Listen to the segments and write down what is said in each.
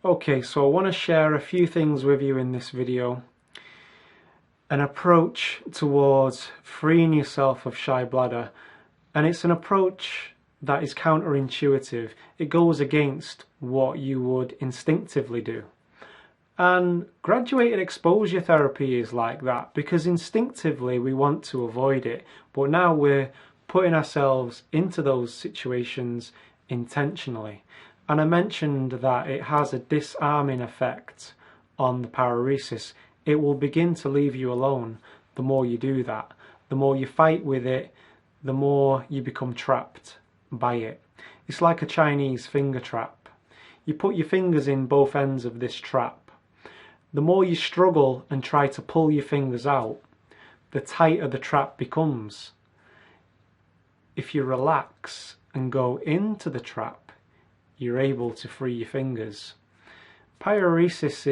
Okay, so I want to share a few things with you in this video. An approach towards freeing yourself of shy bladder, and it's an approach that is counterintuitive. It goes against what you would instinctively do. And graduated exposure therapy is like that, because instinctively we want to avoid it, but now we're putting ourselves into those situations intentionally. And I mentioned that it has a disarming effect on the paruresis. It will begin to leave you alone the more you do that. The more you fight with it, the more you become trapped by it. It's like a Chinese finger trap. You put your fingers in both ends of this trap. The more you struggle and try to pull your fingers out, the tighter the trap becomes. If you relax and go into the trap, you're able to free your fingers. Paruresis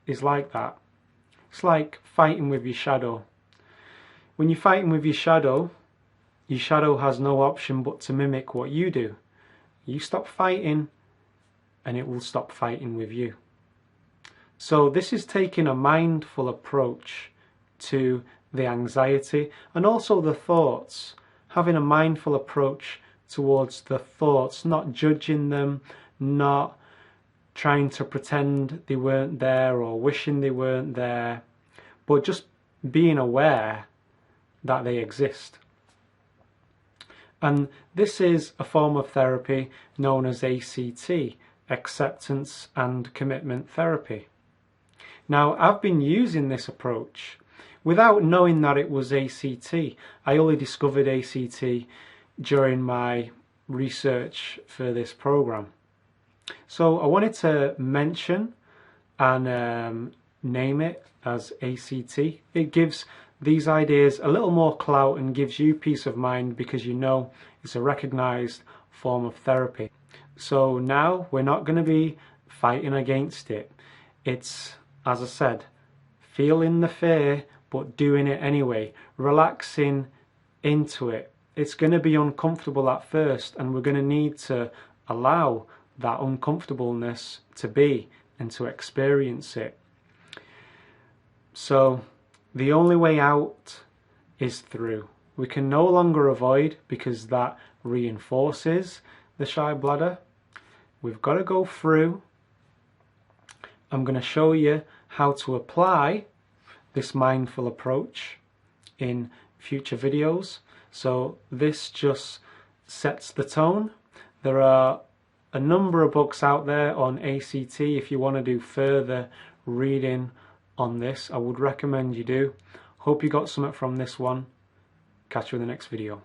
is like that. It's like fighting with your shadow. When you're fighting with your shadow has no option but to mimic what you do. You stop fighting and it will stop fighting with you. So this is taking a mindful approach to the anxiety and also the thoughts. Having a mindful approach towards the thoughts, not judging them, not trying to pretend they weren't there or wishing they weren't there, but just being aware that they exist. And this is a form of therapy known as ACT, Acceptance and Commitment Therapy. Now, I've been using this approach without knowing that it was ACT. I only discovered ACT during my research for this program. So I wanted to mention and name it as ACT. It gives these ideas a little more clout and gives you peace of mind because you know it's a recognized form of therapy. So now we're not going to be fighting against it. It's, as I said, feeling the fear but doing it anyway, relaxing into it. It's going to be uncomfortable at first, and we're going to need to allow that uncomfortableness to be and to experience it. So the only way out is through. We can no longer avoid because that reinforces the shy bladder. We've got to go through. I'm going to show you how to apply this mindful approach in future videos. So this just sets the tone. There are a number of books out there on ACT. If you want to do further reading on this, I would recommend you do. Hope you got something from this one. Catch you in the next video.